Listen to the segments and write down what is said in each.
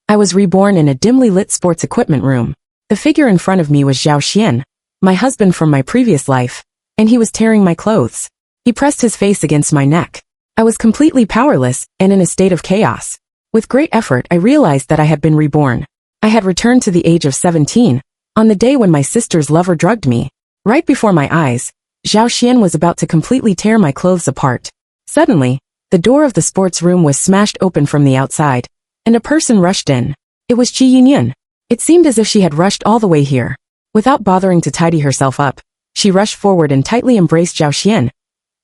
I was reborn in a dimly lit sports equipment room. The figure in front of me was Zhao Xian, my husband from my previous life, and he was tearing my clothes. He pressed his face against my neck. I was completely powerless and in a state of chaos. With great effort, I realized that I had been reborn. I had returned to the age of 17, on the day when my sister's lover drugged me. Right before my eyes, Zhao Xian was about to completely tear my clothes apart. Suddenly, the door of the sports room was smashed open from the outside, and a person rushed in. It was Qi Yunyun. It seemed as if she had rushed all the way here. Without bothering to tidy herself up, she rushed forward and tightly embraced Zhao Xian.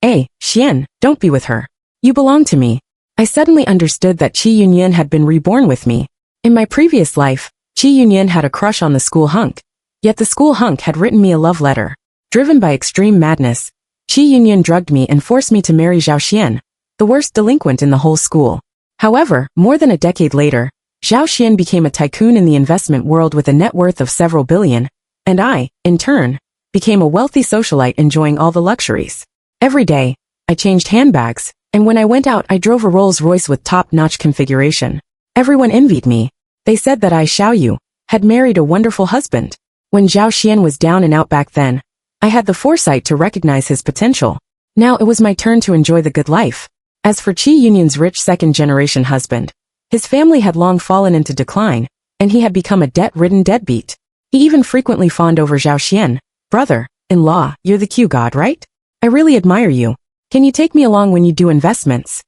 "Hey, Xian, don't be with her. You belong to me." I suddenly understood that Qi Yunyun had been reborn with me. In my previous life, Qi Yunyun had a crush on the school hunk. Yet the school hunk had written me a love letter. Driven by extreme madness, Qi Yunyun drugged me and forced me to marry Zhao Xian, the worst delinquent in the whole school. However, more than a decade later, Zhao Xian became a tycoon in the investment world with a net worth of several billion, and I, in turn, became a wealthy socialite enjoying all the luxuries. Every day, I changed handbags, and when I went out I drove a Rolls-Royce with top-notch configuration. Everyone envied me. They said that I, Xiao Yu, had married a wonderful husband. When Zhao Xian was down and out back then, I had the foresight to recognize his potential. Now it was my turn to enjoy the good life. As for Qi Yunyun's rich second-generation husband, his family had long fallen into decline, and he had become a debt-ridden deadbeat. He even frequently fawned over Zhao Xian. "Brother-in-law, you're the Q god, right? I really admire you. Can you take me along when you do investments?"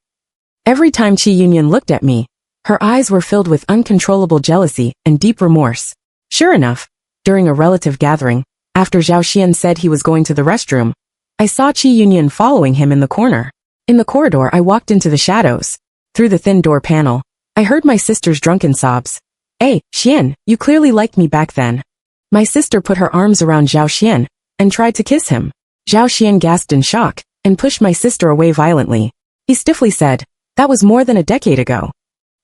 Every time Qi Yunyun looked at me, her eyes were filled with uncontrollable jealousy and deep remorse. Sure enough, during a relative gathering, after Zhao Xian said he was going to the restroom, I saw Qi Yunyun following him in the corner. In the corridor, I walked into the shadows. Through the thin door panel, I heard my sister's drunken sobs. "Hey, Xian, you clearly liked me back then." My sister put her arms around Zhao Xian and tried to kiss him. Zhao Xian gasped in shock and pushed my sister away violently. He stiffly said, "That was more than a decade ago."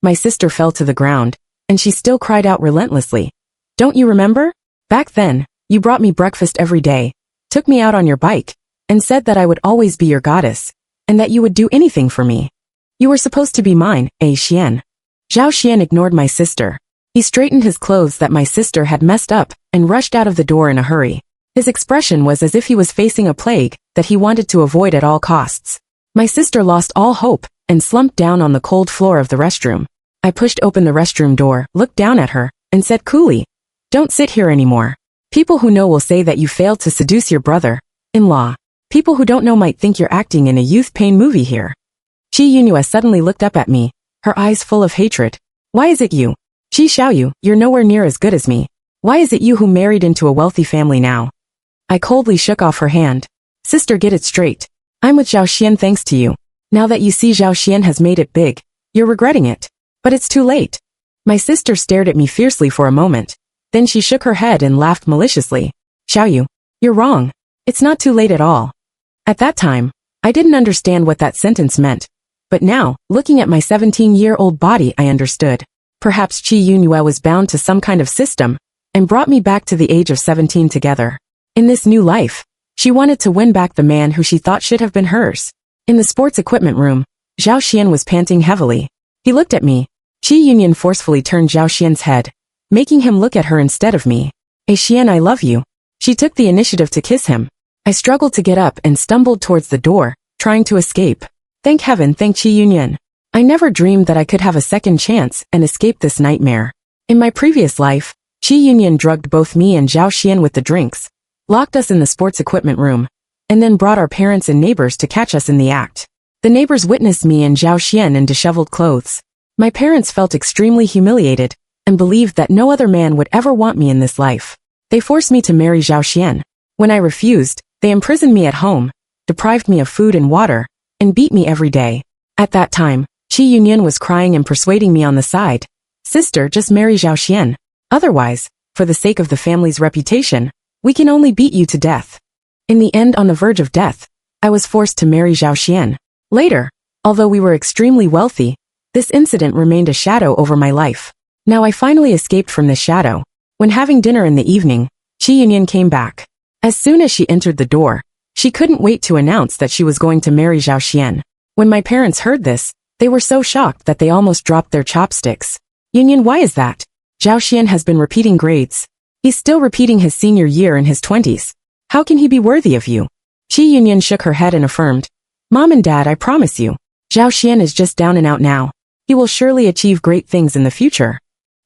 My sister fell to the ground, and she still cried out relentlessly. "Don't you remember? Back then, you brought me breakfast every day, took me out on your bike, and said that I would always be your goddess, and that you would do anything for me. You were supposed to be mine, eh, Xian?" Zhao Xian ignored my sister. He straightened his clothes that my sister had messed up and rushed out of the door in a hurry. His expression was as if he was facing a plague that he wanted to avoid at all costs. My sister lost all hope and slumped down on the cold floor of the restroom. I pushed open the restroom door, looked down at her, and said coolly, "Don't sit here anymore. People who know will say that you failed to seduce your brother-in-law. People who don't know might think you're acting in a youth pain movie here." Qi Yunyue suddenly looked up at me, her eyes full of hatred. "Why is it you? Qi Xiaoyu, you're nowhere near as good as me. Why is it you who married into a wealthy family now?" I coldly shook off her hand. "Sister, get it straight. I'm with Zhao Xian thanks to you. Now that you see Zhao Xian has made it big, you're regretting it. But it's too late." My sister stared at me fiercely for a moment. Then she shook her head and laughed maliciously. "Xiaoyu, you're wrong. It's not too late at all." At that time, I didn't understand what that sentence meant. But now, looking at my 17-year-old body, I understood. Perhaps Qi Yunyue was bound to some kind of system, and brought me back to the age of 17 together. In this new life, she wanted to win back the man who she thought should have been hers. In the sports equipment room, Zhao Xian was panting heavily. He looked at me. Qi Yunyun forcefully turned Zhao Xian's head, making him look at her instead of me. "Hey Xian, I love you." She took the initiative to kiss him. I struggled to get up and stumbled towards the door, trying to escape. Thank heaven, thank Qi Yunyun. I never dreamed that I could have a second chance and escape this nightmare. In my previous life, Qi Yunyun drugged both me and Zhao Xian with the drinks, locked us in the sports equipment room, and then brought our parents and neighbors to catch us in the act. The neighbors witnessed me and Zhao Xian in disheveled clothes. My parents felt extremely humiliated and believed that no other man would ever want me in this life. They forced me to marry Zhao Xian. When I refused, they imprisoned me at home, deprived me of food and water, and beat me every day. At that time, Qi Yunyun was crying and persuading me on the side. "Sister, just marry Zhao Xian. Otherwise, for the sake of the family's reputation, we can only beat you to death." In the end, on the verge of death, I was forced to marry Zhao Xian. Later, although we were extremely wealthy, this incident remained a shadow over my life. Now I finally escaped from this shadow. When having dinner in the evening, Qi Yunyun came back. As soon as she entered the door, she couldn't wait to announce that she was going to marry Zhao Xian. When my parents heard this, they were so shocked that they almost dropped their chopsticks. Yunyan, why is that? Zhao Xian has been repeating grades. He's still repeating his senior year in his 20s. How can he be worthy of you? Qi Yunyan shook her head and affirmed, Mom and Dad, I promise you. Zhao Xian is just down and out now. He will surely achieve great things in the future.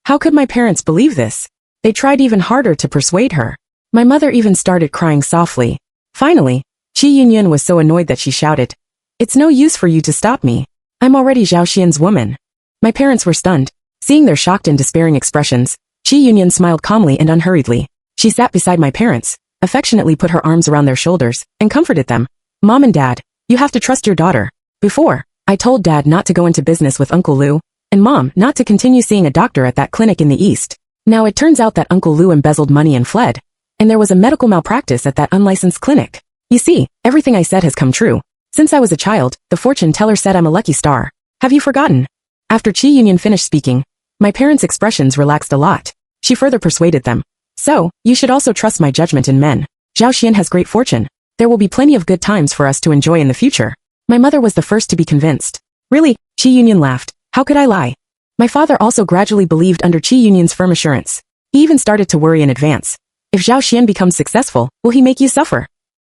How could my parents believe this? They tried even harder to persuade her. My mother even started crying softly. Finally, Qi Yunyan was so annoyed that she shouted, It's no use for you to stop me. I'm already Zhao Xian's woman. My parents were stunned. Seeing their shocked and despairing expressions, Qi Yunyan smiled calmly and unhurriedly. She sat beside my parents, affectionately put her arms around their shoulders, and comforted them. Mom and Dad, you have to trust your daughter. Before, I told Dad not to go into business with Uncle Lu, and Mom not to continue seeing a doctor at that clinic in the East. Now it turns out that Uncle Lu embezzled money and fled, and there was a medical malpractice at that unlicensed clinic. You see, everything I said has come true. Since I was a child, the fortune teller said I'm a lucky star. Have you forgotten? After Qi Yunyan finished speaking, my parents' expressions relaxed a lot. She further persuaded them. So, you should also trust my judgment in men. Zhao Xian has great fortune. There will be plenty of good times for us to enjoy in the future. My mother was the first to be convinced. Really? Qi Yunyan laughed. How could I lie? My father also gradually believed under Qi Yunyan's firm assurance. He even started to worry in advance. If Zhao Xian becomes successful, will he make you suffer?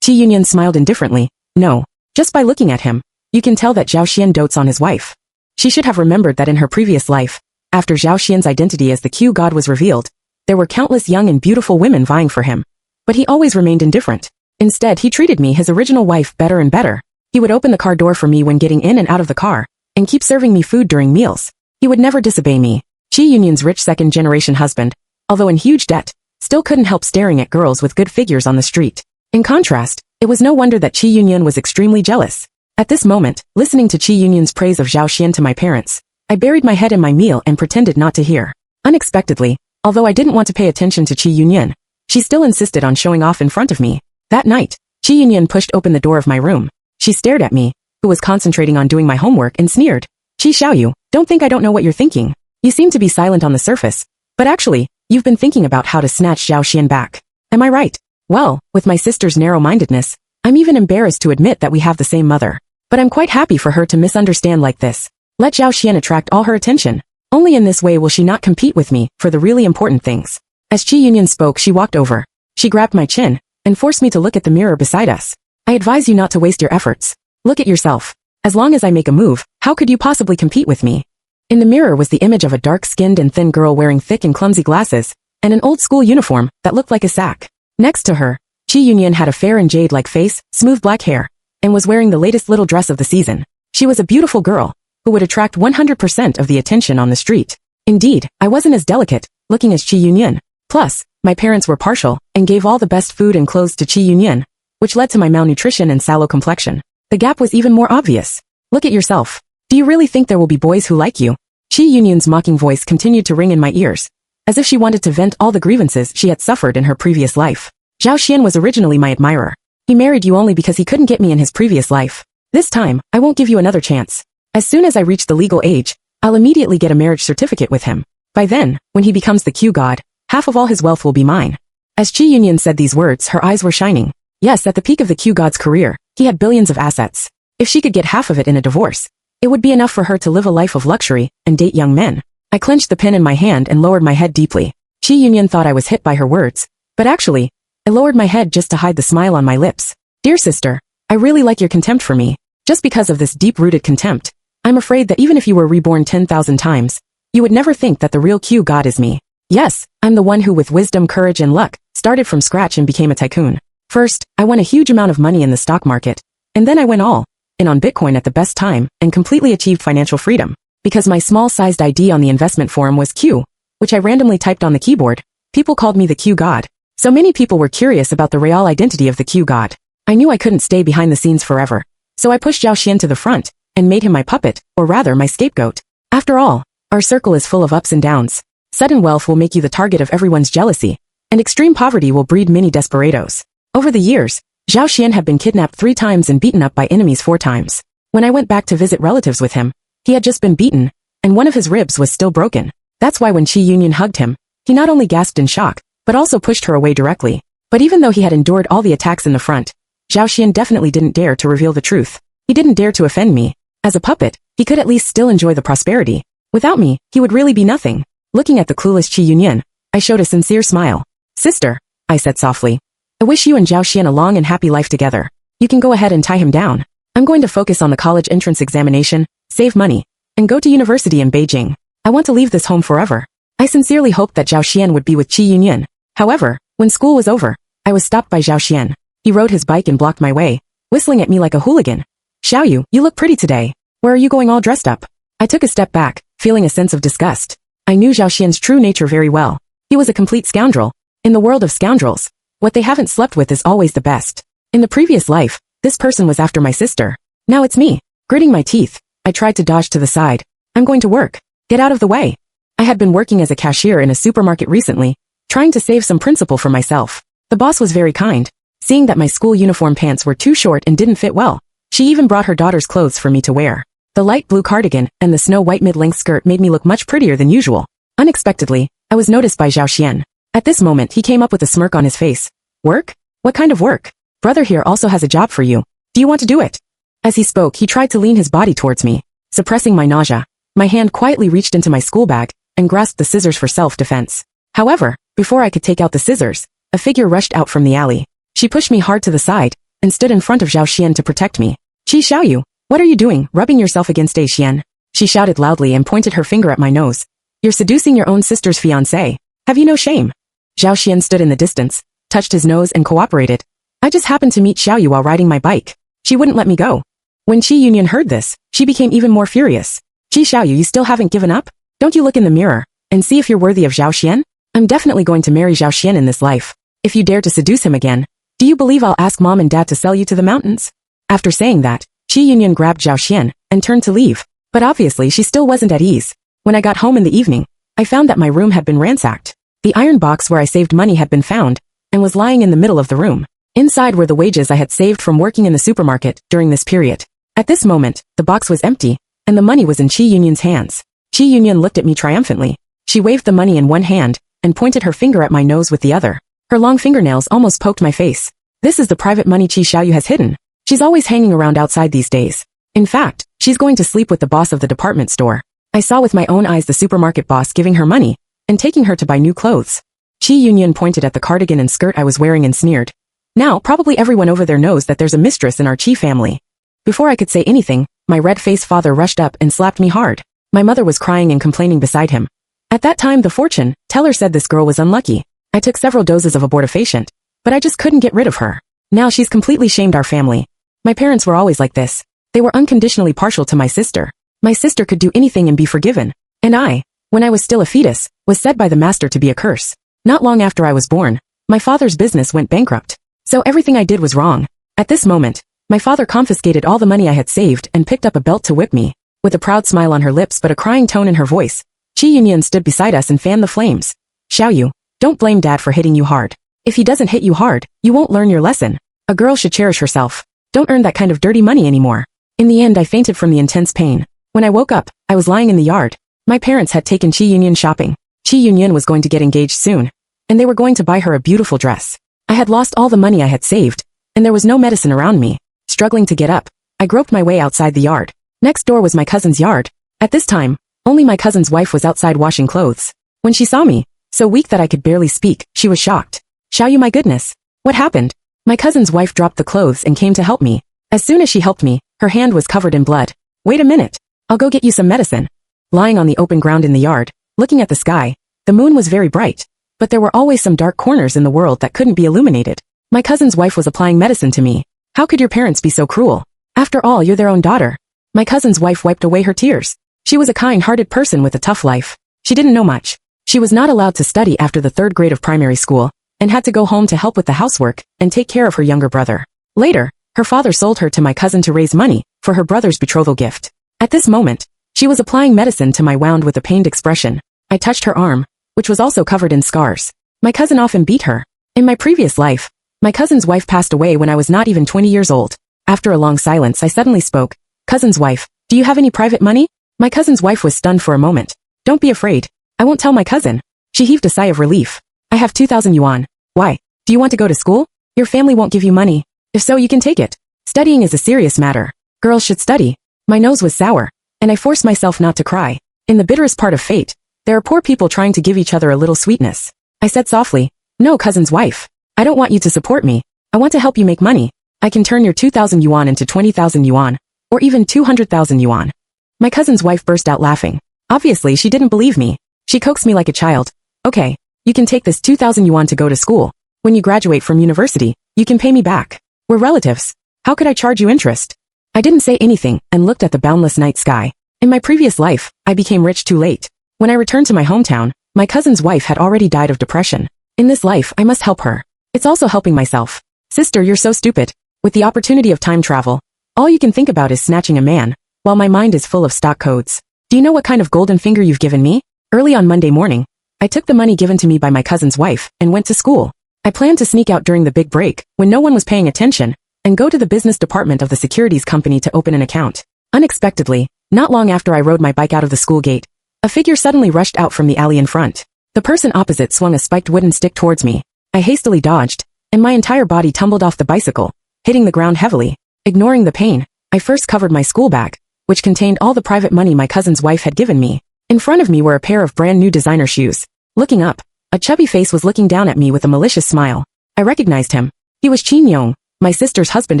Qi Yunyan smiled indifferently. No. Just by looking at him, you can tell that Zhao Xian dotes on his wife. She should have remembered that in her previous life, after Zhao Xian's identity as the Q god was revealed, there were countless young and beautiful women vying for him. But he always remained indifferent. Instead, he treated me, his original wife, better and better. He would open the car door for me when getting in and out of the car, and keep serving me food during meals. He would never disobey me. Qi Yunyan's rich second-generation husband, although in huge debt, still couldn't help staring at girls with good figures on the street. In contrast, it was no wonder that Qi Yunyan was extremely jealous. At this moment, listening to Qi Yunyan's praise of Zhao Xian to my parents, I buried my head in my meal and pretended not to hear. Unexpectedly, although I didn't want to pay attention to Qi Yunyan, she still insisted on showing off in front of me. That night, Qi Yunyan pushed open the door of my room. She stared at me, who was concentrating on doing my homework, and sneered. Qi Xiaoyu, don't think I don't know what you're thinking. You seem to be silent on the surface, but actually, you've been thinking about how to snatch Zhao Xian back. Am I right? Well, with my sister's narrow-mindedness, I'm even embarrassed to admit that we have the same mother. But I'm quite happy for her to misunderstand like this. Let Zhao Xian attract all her attention. Only in this way will she not compete with me for the really important things. As Qi Yunyan spoke, she walked over. She grabbed my chin and forced me to look at the mirror beside us. I advise you not to waste your efforts. Look at yourself. As long as I make a move, how could you possibly compete with me? In the mirror was the image of a dark-skinned and thin girl wearing thick and clumsy glasses and an old-school uniform that looked like a sack. Next to her, Qi Yunyan had a fair and jade-like face, smooth black hair, and was wearing the latest little dress of the season. She was a beautiful girl who would attract 100% of the attention on the street. Indeed, I wasn't as delicate, looking as Qi Yunyan. Plus, my parents were partial and gave all the best food and clothes to Qi Yunyan, which led to my malnutrition and sallow complexion. The gap was even more obvious. Look at yourself. Do you really think there will be boys who like you? Qi Yunyan's mocking voice continued to ring in my ears, as if she wanted to vent all the grievances she had suffered in her previous life. Zhao Xian was originally my admirer. He married you only because he couldn't get me in his previous life. This time, I won't give you another chance. As soon as I reach the legal age, I'll immediately get a marriage certificate with him. By then, when he becomes the Q god, half of all his wealth will be mine. As Qi Yunyan said these words, her eyes were shining. Yes, at the peak of the Q god's career, he had billions of assets. If she could get half of it in a divorce, it would be enough for her to live a life of luxury and date young men. I clenched the pen in my hand and lowered my head deeply. Qi Yunyan thought I was hit by her words, but actually, I lowered my head just to hide the smile on my lips. Dear sister, I really like your contempt for me. Just because of this deep-rooted contempt, I'm afraid that even if you were reborn 10,000 times, you would never think that the real Q god is me. Yes, I'm the one who with wisdom, courage, and luck, started from scratch and became a tycoon. First, I won a huge amount of money in the stock market, and then I went all in on Bitcoin at the best time and completely achieved financial freedom. Because my small-sized ID on the investment forum was Q, which I randomly typed on the keyboard, people called me the Q god. So many people were curious about the real identity of the Q god. I knew I couldn't stay behind the scenes forever, so I pushed Zhao Xian to the front and made him my puppet, or rather my scapegoat. After all, our circle is full of ups and downs. Sudden wealth will make you the target of everyone's jealousy, and extreme poverty will breed many desperados. Over the years, Zhao Xian had been kidnapped 3 times and beaten up by enemies 4 times. When I went back to visit relatives with him, he had just been beaten, and one of his ribs was still broken. That's why when Qi Yunyan hugged him, he not only gasped in shock, but also pushed her away directly. But even though he had endured all the attacks in the front, Zhao Xian definitely didn't dare to reveal the truth. He didn't dare to offend me. As a puppet, he could at least still enjoy the prosperity. Without me, he would really be nothing. Looking at the clueless Qi Yunyan, I showed a sincere smile. Sister, I said softly. I wish you and Zhao Xian a long and happy life together. You can go ahead and tie him down. I'm going to focus on the college entrance examination, save money, and go to university in Beijing. I want to leave this home forever. I sincerely hoped that Zhao Xian would be with Qi Yunyan. However, when school was over, I was stopped by Zhao Xian. He rode his bike and blocked my way, whistling at me like a hooligan. Xiaoyu, you look pretty today. Where are you going all dressed up? I took a step back, feeling a sense of disgust. I knew Zhao Xian's true nature very well. He was a complete scoundrel. In the world of scoundrels, what they haven't slept with is always the best. In the previous life, this person was after my sister. Now it's me. Gritting my teeth, I tried to dodge to the side. I'm going to work. Get out of the way. I had been working as a cashier in a supermarket recently, trying to save some principal for myself. The boss was very kind. Seeing that my school uniform pants were too short and didn't fit well, she even brought her daughter's clothes for me to wear. The light blue cardigan and the snow-white mid-length skirt made me look much prettier than usual. Unexpectedly, I was noticed by Zhao Xian. At this moment he came up with a smirk on his face. Work? What kind of work? Brother here also has a job for you. Do you want to do it? As he spoke, he tried to lean his body towards me. Suppressing my nausea, my hand quietly reached into my school bag and grasped the scissors for self-defense. However, before I could take out the scissors, a figure rushed out from the alley. She pushed me hard to the side and stood in front of Zhao Xian to protect me. Qi Xiaoyu, what are you doing, rubbing yourself against A Xian? She shouted loudly and pointed her finger at my nose. You're seducing your own sister's fiancé. Have you no shame? Zhao Xian stood in the distance, touched his nose and cooperated. I just happened to meet Xiaoyu while riding my bike. She wouldn't let me go. When Qi Yunyan heard this, she became even more furious. Qi Xiaoyu, you still haven't given up? Don't you look in the mirror and see if you're worthy of Zhao Xian? I'm definitely going to marry Zhao Xian in this life. If you dare to seduce him again, do you believe I'll ask mom and dad to sell you to the mountains? After saying that, Qi Yunyan grabbed Zhao Xian and turned to leave. But obviously she still wasn't at ease. When I got home in the evening, I found that my room had been ransacked. The iron box where I saved money had been found and was lying in the middle of the room. Inside were the wages I had saved from working in the supermarket during this period. At this moment, the box was empty, and the money was in Qi Yunyan's hands. Qi Yunyan looked at me triumphantly. She waved the money in one hand and pointed her finger at my nose with the other. Her long fingernails almost poked my face. This is the private money Qi Xiaoyu has hidden. She's always hanging around outside these days. In fact, she's going to sleep with the boss of the department store. I saw with my own eyes the supermarket boss giving her money and taking her to buy new clothes. Qi Yunyan pointed at the cardigan and skirt I was wearing and sneered. Now, probably everyone over there knows that there's a mistress in our Qi family. Before I could say anything, my red-faced father rushed up and slapped me hard. My mother was crying and complaining beside him. At that time the fortune teller said this girl was unlucky. I took several doses of abortifacient, but I just couldn't get rid of her. Now she's completely shamed our family. My parents were always like this. They were unconditionally partial to my sister. My sister could do anything and be forgiven. And I, when I was still a fetus, was said by the master to be a curse. Not long after I was born, my father's business went bankrupt. So everything I did was wrong. At this moment, my father confiscated all the money I had saved and picked up a belt to whip me. With a proud smile on her lips but a crying tone in her voice, Qi Yunyan stood beside us and fanned the flames. Xiaoyu, don't blame dad for hitting you hard. If he doesn't hit you hard, you won't learn your lesson. A girl should cherish herself. Don't earn that kind of dirty money anymore. In the end I fainted from the intense pain. When I woke up, I was lying in the yard. My parents had taken Qi Yunyan shopping. Qi Yunyan was going to get engaged soon, and they were going to buy her a beautiful dress. I had lost all the money I had saved, and there was no medicine around me. Struggling to get up, I groped my way outside the yard. Next door was my cousin's yard. At this time, only my cousin's wife was outside washing clothes. When she saw me, so weak that I could barely speak, she was shocked. Xiaoyu, my goodness. What happened? My cousin's wife dropped the clothes and came to help me. As soon as she helped me, her hand was covered in blood. Wait a minute. I'll go get you some medicine. Lying on the open ground in the yard, looking at the sky, the moon was very bright. But there were always some dark corners in the world that couldn't be illuminated. My cousin's wife was applying medicine to me. How could your parents be so cruel? After all, you're their own daughter. My cousin's wife wiped away her tears. She was a kind-hearted person with a tough life. She didn't know much. She was not allowed to study after the 3rd grade of primary school, and had to go home to help with the housework and take care of her younger brother. Later, her father sold her to my cousin to raise money for her brother's betrothal gift. At this moment, she was applying medicine to my wound with a pained expression. I touched her arm, which was also covered in scars. My cousin often beat her. In my previous life, my cousin's wife passed away when I was not even 20 years old. After a long silence I suddenly spoke. Cousin's wife, do you have any private money? My cousin's wife was stunned for a moment. Don't be afraid. I won't tell my cousin. She heaved a sigh of relief. I have 2,000 yuan. Why? Do you want to go to school? Your family won't give you money. If so, you can take it. Studying is a serious matter. Girls should study. My nose was sour, and I forced myself not to cry. In the bitterest part of fate, There are poor people trying to give each other a little sweetness. I said softly, no, cousin's wife. I don't want you to support me. I want to help you make money. I can turn your 2,000 yuan into 20,000 yuan, or even 200,000 yuan. My cousin's wife burst out laughing. Obviously, she didn't believe me. She coaxed me like a child. Okay, you can take this 2,000 yuan to go to school. When you graduate from university, you can pay me back. We're relatives. How could I charge you interest? I didn't say anything and looked at the boundless night sky. In my previous life, I became rich too late. When I returned to my hometown, my cousin's wife had already died of depression. In this life, I must help her. It's also helping myself. Sister, you're so stupid. With the opportunity of time travel, all you can think about is snatching a man, while my mind is full of stock codes. Do you know what kind of golden finger you've given me? Early on Monday morning, I took the money given to me by my cousin's wife and went to school. I planned to sneak out during the big break, when no one was paying attention, and go to the business department of the securities company to open an account. Unexpectedly, not long after I rode my bike out of the school gate, a figure suddenly rushed out from the alley in front. The person opposite swung a spiked wooden stick towards me. I hastily dodged, and my entire body tumbled off the bicycle, hitting the ground heavily. Ignoring the pain, I first covered my school bag, which contained all the private money my cousin's wife had given me. In front of me were a pair of brand new designer shoes. Looking up, a chubby face was looking down at me with a malicious smile. I recognized him. He was Qin Yong, my sister's husband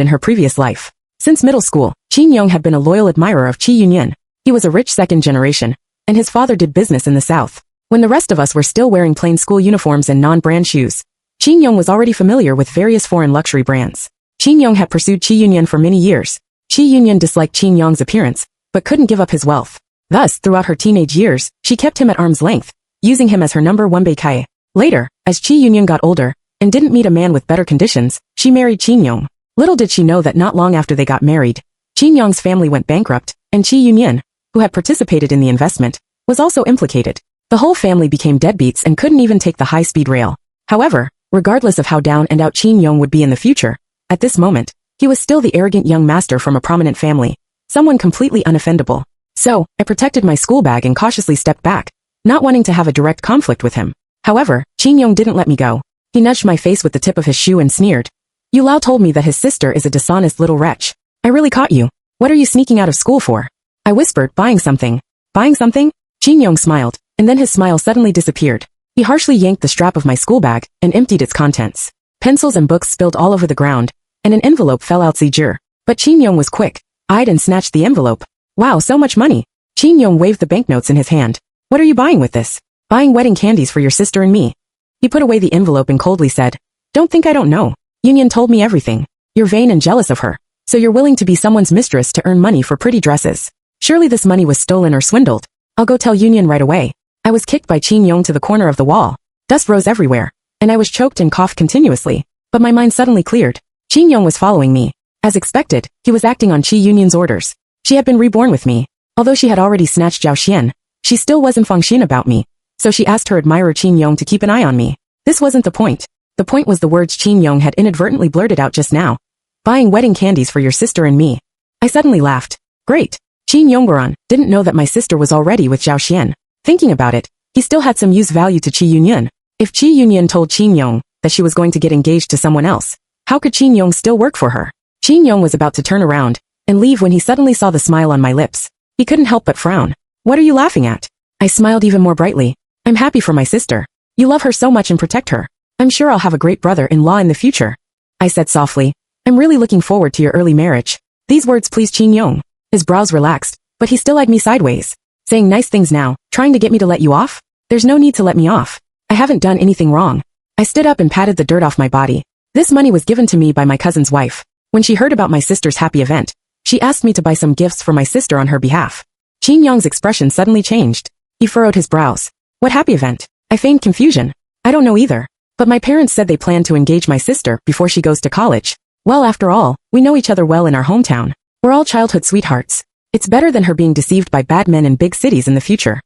in her previous life. Since middle school, Qin Yong had been a loyal admirer of Qi Yunyan. He was a rich second generation, and his father did business in the south. When the rest of us were still wearing plain school uniforms and non-brand shoes, Qin Yong was already familiar with various foreign luxury brands. Qin Yong had pursued Qi Yunyan for many years. Qi Yunyan disliked Qin Yong's appearance, but couldn't give up his wealth. Thus, throughout her teenage years, she kept him at arm's length, using him as her number one beikai. Later, as Qi Yunyan got older, and didn't meet a man with better conditions, she married Qin Yong. Little did she know that not long after they got married, Qin Yong's family went bankrupt, and Qi Yunyan, who had participated in the investment, was also implicated. The whole family became deadbeats and couldn't even take the high-speed rail. However, regardless of how down and out Qin Yong would be in the future, at this moment, he was still the arrogant young master from a prominent family, someone completely unoffendable. So, I protected my school bag and cautiously stepped back, not wanting to have a direct conflict with him. However, Qin Yong didn't let me go. He nudged my face with the tip of his shoe and sneered. You Lao told me that his sister is a dishonest little wretch. I really caught you. What are you sneaking out of school for? I whispered, buying something. Buying something? Qin Yong smiled, and then his smile suddenly disappeared. He harshly yanked the strap of my school bag and emptied its contents. Pencils and books spilled all over the ground, and an envelope fell out zijir. But Qin Yong was quick, eyed and snatched the envelope. Wow, so much money. Qin Yong waved the banknotes in his hand. What are you buying with this? Buying wedding candies for your sister and me. He put away the envelope and coldly said, don't think I don't know. Yunyan told me everything. You're vain and jealous of her, so you're willing to be someone's mistress to earn money for pretty dresses. Surely this money was stolen or swindled. I'll go tell Yunyan right away. I was kicked by Qin Yong to the corner of the wall. Dust rose everywhere, and I was choked and coughed continuously. But my mind suddenly cleared. Qin Yong was following me. As expected, he was acting on Qi Yunyan's orders. She had been reborn with me. Although she had already snatched Zhao Xian, she still wasn't Fangxian about me. So she asked her admirer Qin Yong to keep an eye on me. This wasn't the point. The point was the words Qin Yong had inadvertently blurted out just now. Buying wedding candies for your sister and me. I suddenly laughed. Great. Qin Yongbaran didn't know that my sister was already with Zhao Xian. Thinking about it, he still had some use value to Qi Yunyan. If Qi Yunyan told Qin Yong that she was going to get engaged to someone else, how could Qin Yong still work for her? Qin Yong was about to turn around and leave when he suddenly saw the smile on my lips. He couldn't help but frown. What are you laughing at? I smiled even more brightly. I'm happy for my sister. You love her so much and protect her. I'm sure I'll have a great brother-in-law in the future. I said softly. I'm really looking forward to your early marriage. These words pleased Qin Yong. His brows relaxed, but he still eyed me sideways. Saying nice things now, trying to get me to let you off? There's no need to let me off. I haven't done anything wrong. I stood up and patted the dirt off my body. This money was given to me by my cousin's wife. When she heard about my sister's happy event, she asked me to buy some gifts for my sister on her behalf. Qin Yong's expression suddenly changed. He furrowed his brows. What happy event? I feigned confusion. I don't know either. But my parents said they plan to engage my sister before she goes to college. Well, after all, we know each other well in our hometown. We're all childhood sweethearts. It's better than her being deceived by bad men in big cities in the future.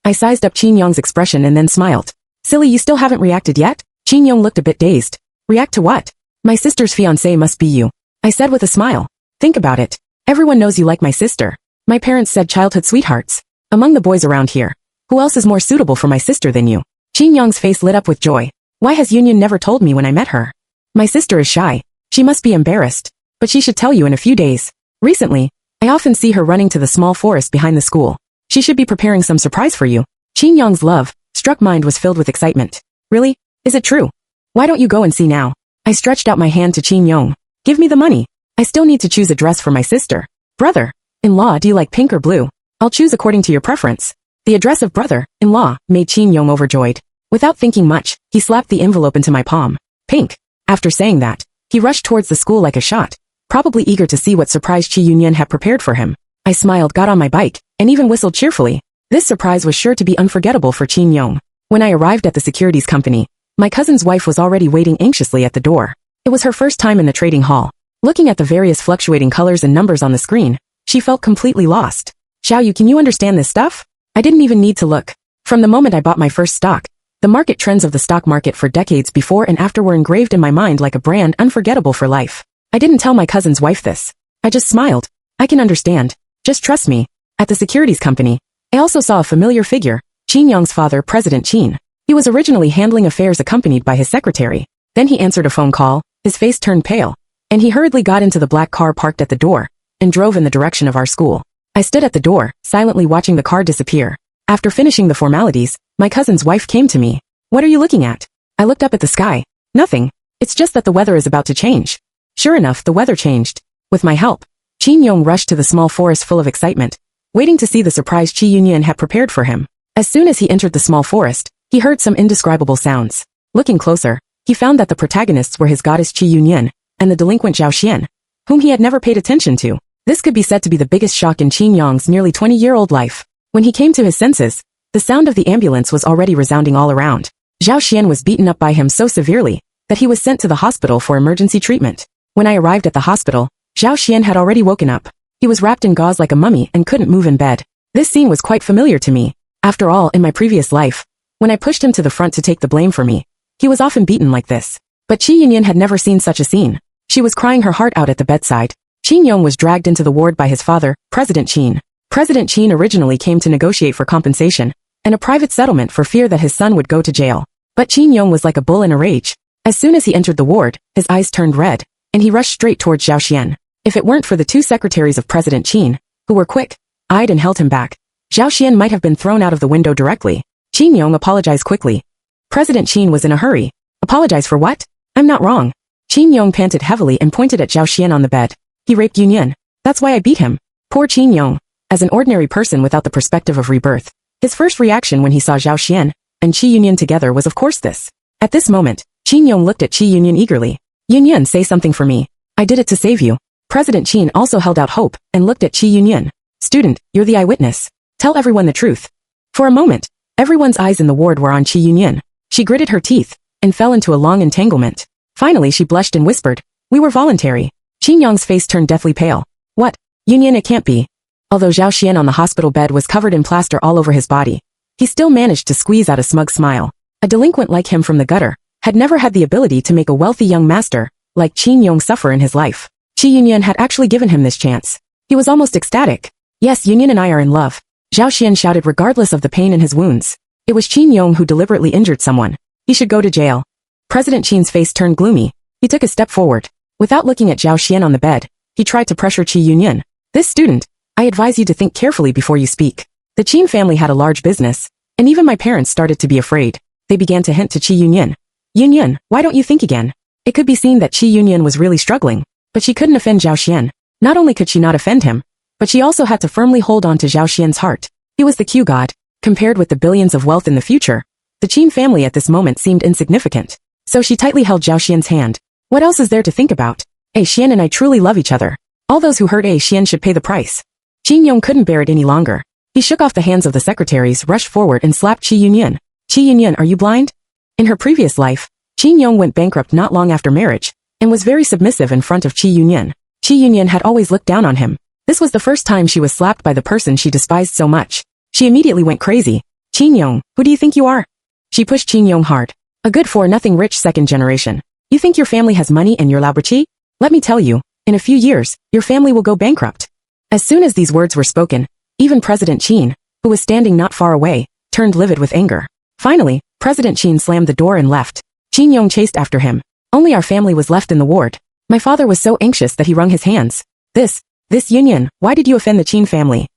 I sized up Qin Yong's expression and then smiled. Silly, you still haven't reacted yet? Qin Yong looked a bit dazed. React to what? My sister's fiancé must be you. I said with a smile. Think about it. Everyone knows you like my sister. My parents said childhood sweethearts. Among the boys around here, who else is more suitable for my sister than you? Qin Yong's face lit up with joy. Why has Yunyan never told me when I met her? My sister is shy. She must be embarrassed. But she should tell you in a few days. Recently, I often see her running to the small forest behind the school. She should be preparing some surprise for you. Qin Yong's love-struck mind was filled with excitement. Really? Is it true? Why don't you go and see now? I stretched out my hand to Qin Yong. Give me the money. I still need to choose a dress for my sister. Brother-in-law, do you like pink or blue? I'll choose according to your preference. The address of brother-in-law made Qin Yong overjoyed. Without thinking much, he slapped the envelope into my palm. Pink. After saying that, he rushed towards the school like a shot, probably eager to see what surprise Qi Yunyan had prepared for him. I smiled, got on my bike, and even whistled cheerfully. This surprise was sure to be unforgettable for Qin Yong. When I arrived at the securities company, my cousin's wife was already waiting anxiously at the door. It was her first time in the trading hall. Looking at the various fluctuating colors and numbers on the screen, she felt completely lost. Xiaoyu, can you understand this stuff? I didn't even need to look. From the moment I bought my first stock, the market trends of the stock market for decades before and after were engraved in my mind like a brand unforgettable for life. I didn't tell my cousin's wife this. I just smiled. I can understand. Just trust me. At the securities company, I also saw a familiar figure, Qin Yong's father, President Qin. He was originally handling affairs accompanied by his secretary. Then he answered a phone call, his face turned pale, and he hurriedly got into the black car parked at the door and drove in the direction of our school. I stood at the door, silently watching the car disappear. After finishing the formalities, my cousin's wife came to me. What are you looking at? I looked up at the sky. Nothing. It's just that the weather is about to change. Sure enough, the weather changed. With my help, Qin Yong rushed to the small forest full of excitement, waiting to see the surprise Qi Yunyan had prepared for him. As soon as he entered the small forest, he heard some indescribable sounds. Looking closer, he found that the protagonists were his goddess Qi Yunyan and the delinquent Zhao Xian, whom he had never paid attention to. This could be said to be the biggest shock in Qin Yong's nearly 20-year-old life. When he came to his senses, the sound of the ambulance was already resounding all around. Zhao Xian was beaten up by him so severely that he was sent to the hospital for emergency treatment. When I arrived at the hospital, Zhao Xian had already woken up. He was wrapped in gauze like a mummy and couldn't move in bed. This scene was quite familiar to me. After all, in my previous life, when I pushed him to the front to take the blame for me, he was often beaten like this. But Qi Yunyan had never seen such a scene. She was crying her heart out at the bedside. Qin Yong was dragged into the ward by his father, President Qin. President Qin originally came to negotiate for compensation and a private settlement for fear that his son would go to jail. But Qin Yong was like a bull in a rage. As soon as he entered the ward, his eyes turned red, and he rushed straight towards Zhao Xian. If it weren't for the two secretaries of President Qin, who were quick-eyed and held him back, Zhao Xian might have been thrown out of the window directly. Qin Yong apologized quickly. President Qin was in a hurry. Apologize for what? I'm not wrong. Qin Yong panted heavily and pointed at Zhao Xian on the bed. He raped Yunyan. That's why I beat him. Poor Qin Yong. As an ordinary person without the perspective of rebirth, his first reaction when he saw Zhao Xian and Qi Yunyan together was of course this. At this moment, Qin Yong looked at Qi Yunyan eagerly. Yunyan, say something for me. I did it to save you. President Qin also held out hope and looked at Qi Yunyan. Student, you're the eyewitness. Tell everyone the truth. For a moment, everyone's eyes in the ward were on Qi Yunyan. She gritted her teeth and fell into a long entanglement. Finally, she blushed and whispered, "We were voluntary." Qin Yong's face turned deathly pale. What? Yunyan, it can't be. Although Zhao Xian on the hospital bed was covered in plaster all over his body, he still managed to squeeze out a smug smile. A delinquent like him from the gutter had never had the ability to make a wealthy young master like Qin Yong suffer in his life. Qi Yunyan had actually given him this chance. He was almost ecstatic. Yes, Yunyan and I are in love. Zhao Xian shouted regardless of the pain in his wounds. It was Qin Yong who deliberately injured someone. He should go to jail. President Qin's face turned gloomy. He took a step forward. Without looking at Zhao Xian on the bed, he tried to pressure Qi Yunyan. This student, I advise you to think carefully before you speak. The Qin family had a large business, and even my parents started to be afraid. They began to hint to Qi Yunyan. Yunyan, why don't you think again? It could be seen that Qi Yunyan was really struggling, but she couldn't offend Zhao Xian. Not only could she not offend him, but she also had to firmly hold on to Zhao Xian's heart. He was the Q god. Compared with the billions of wealth in the future, the Qin family at this moment seemed insignificant. So she tightly held Zhao Xian's hand. What else is there to think about? A Xian and I truly love each other. All those who hurt A Xian should pay the price. Qin Yong couldn't bear it any longer. He shook off the hands of the secretaries, rushed forward and slapped Qi Yunyan. Qi Yunyan, are you blind? In her previous life, Qin Yong went bankrupt not long after marriage, and was very submissive in front of Qi Yunyan. Qi Yunyan had always looked down on him. This was the first time she was slapped by the person she despised so much. She immediately went crazy. Qin Yong, who do you think you are? She pushed Qin Yong hard. A good-for-nothing rich second generation. You think your family has money and you're Labrachi? Let me tell you, in a few years, your family will go bankrupt. As soon as these words were spoken, even President Qin, who was standing not far away, turned livid with anger. Finally, President Qin slammed the door and left. Qin Yong chased after him. Only our family was left in the ward. My father was so anxious that he wrung his hands. This Yunyan, why did you offend the Qin family?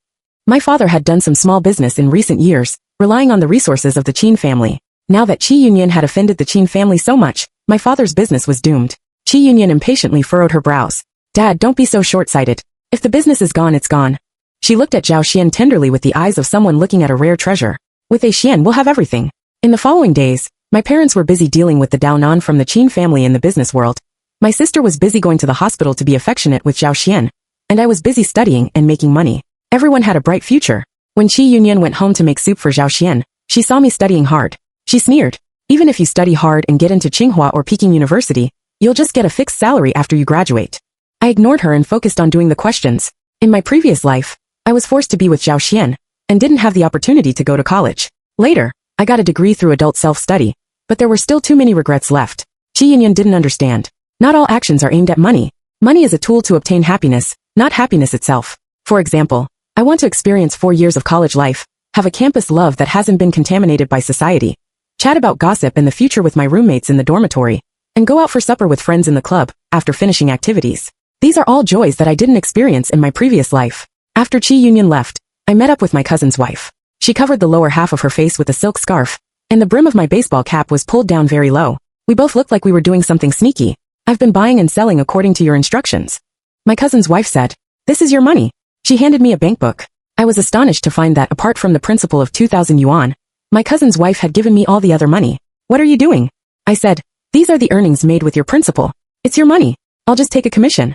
My father had done some small business in recent years, relying on the resources of the Qin family. Now that Qi Yunyan had offended the Qin family so much, my father's business was doomed. Qi Yunyan impatiently furrowed her brows. Dad, don't be so short-sighted. If the business is gone, it's gone. She looked at Zhao Xian tenderly with the eyes of someone looking at a rare treasure. With a Xian, we'll have everything. In the following days, my parents were busy dealing with the Daonan from the Qin family in the business world. My sister was busy going to the hospital to be affectionate with Zhao Xian, and I was busy studying and making money. Everyone had a bright future. When Qi Yunyan went home to make soup for Zhao Xian, she saw me studying hard. She sneered. Even if you study hard and get into Tsinghua or Peking University, you'll just get a fixed salary after you graduate. I ignored her and focused on doing the questions. In my previous life, I was forced to be with Zhao Xian, and didn't have the opportunity to go to college. Later, I got a degree through adult self-study, but there were still too many regrets left. Qi Yunyan didn't understand. Not all actions are aimed at money. Money is a tool to obtain happiness, not happiness itself. For example, I want to experience 4 years of college life, have a campus love that hasn't been contaminated by society, chat about gossip and the future with my roommates in the dormitory, and go out for supper with friends in the club, after finishing activities. These are all joys that I didn't experience in my previous life. After Qi Yunyan left, I met up with my cousin's wife. She covered the lower half of her face with a silk scarf, and the brim of my baseball cap was pulled down very low. We both looked like we were doing something sneaky. I've been buying and selling according to your instructions. My cousin's wife said, "This is your money." She handed me a bankbook. I was astonished to find that apart from the principal of 2,000 yuan, my cousin's wife had given me all the other money. "What are you doing?" I said, "These are the earnings made with your principal. It's your money. I'll just take a commission."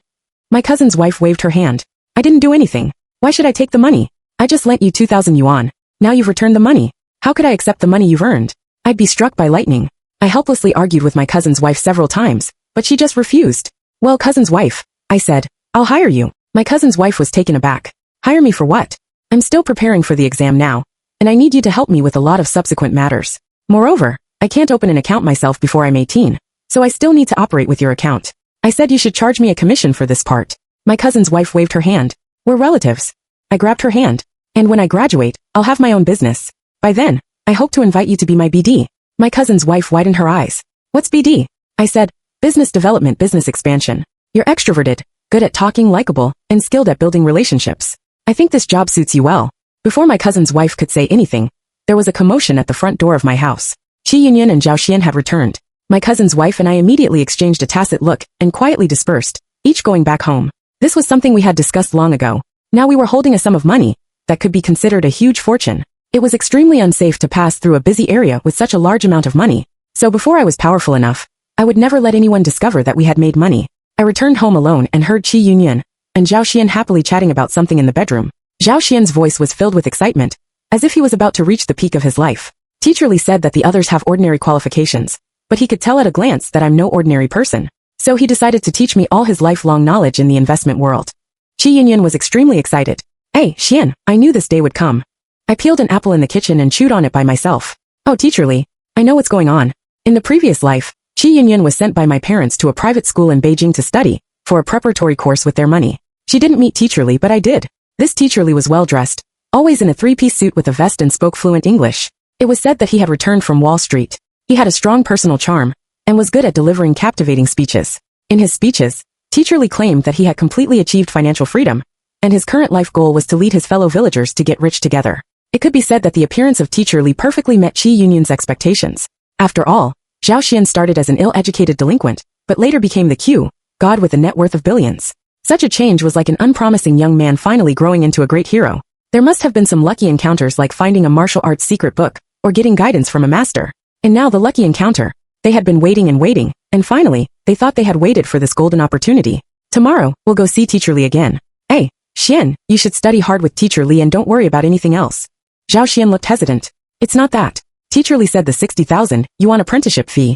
My cousin's wife waved her hand. "I didn't do anything. Why should I take the money? I just lent you 2,000 yuan. Now you've returned the money. How could I accept the money you've earned? I'd be struck by lightning." I helplessly argued with my cousin's wife several times, but she just refused. "Well, cousin's wife," I said, "I'll hire you." My cousin's wife was taken aback. "Hire me for what? I'm still preparing for the exam now, and I need you to help me with a lot of subsequent matters. Moreover, I can't open an account myself before I'm 18, so I still need to operate with your account. I said you should charge me a commission for this part." My cousin's wife waved her hand. "We're relatives." I grabbed her hand. "And when I graduate, I'll have my own business. By then, I hope to invite you to be my BD." My cousin's wife widened her eyes. "What's BD?" I said, "Business development, business expansion. You're extroverted, good at talking, likable, and skilled at building relationships. I think this job suits you well." Before my cousin's wife could say anything, there was a commotion at the front door of my house. Qi Yunyan and Zhao Xian had returned. My cousin's wife and I immediately exchanged a tacit look and quietly dispersed, each going back home. This was something we had discussed long ago. Now we were holding a sum of money that could be considered a huge fortune. It was extremely unsafe to pass through a busy area with such a large amount of money. So before I was powerful enough, I would never let anyone discover that we had made money. I returned home alone and heard Qi Yunyan and Zhao Xian happily chatting about something in the bedroom. Zhao Xian's voice was filled with excitement, as if he was about to reach the peak of his life. Teacher Li said that the others have ordinary qualifications, but he could tell at a glance that I'm no ordinary person. So he decided to teach me all his lifelong knowledge in the investment world. Qi Yunyan was extremely excited. "Hey, Xian, I knew this day would come." I peeled an apple in the kitchen and chewed on it by myself. "Oh, Teacher Li, I know what's going on." In the previous life, Qi Yunyan was sent by my parents to a private school in Beijing to study, for a preparatory course with their money. She didn't meet Teacher Li, but I did. This Teacher Li was well-dressed, always in a three-piece suit with a vest, and spoke fluent English. It was said that he had returned from Wall Street. He had a strong personal charm, and was good at delivering captivating speeches. In his speeches, Teacher Li claimed that he had completely achieved financial freedom, and his current life goal was to lead his fellow villagers to get rich together. It could be said that the appearance of Teacher Li perfectly met Qi Yunyan's expectations. After all, Zhao Xian started as an ill-educated delinquent, but later became the god with a net worth of billions. Such a change was like an unpromising young man finally growing into a great hero. There must have been some lucky encounters, like finding a martial arts secret book, or getting guidance from a master. And now the lucky encounter. They had been waiting and waiting, and finally, they thought they had waited for this golden opportunity. Tomorrow, we'll go see Teacher Li again. "Hey, Xian, you should study hard with Teacher Li and don't worry about anything else." Zhao Xian looked hesitant. "It's not that. Teacher Li said the 60,000 yuan apprenticeship fee."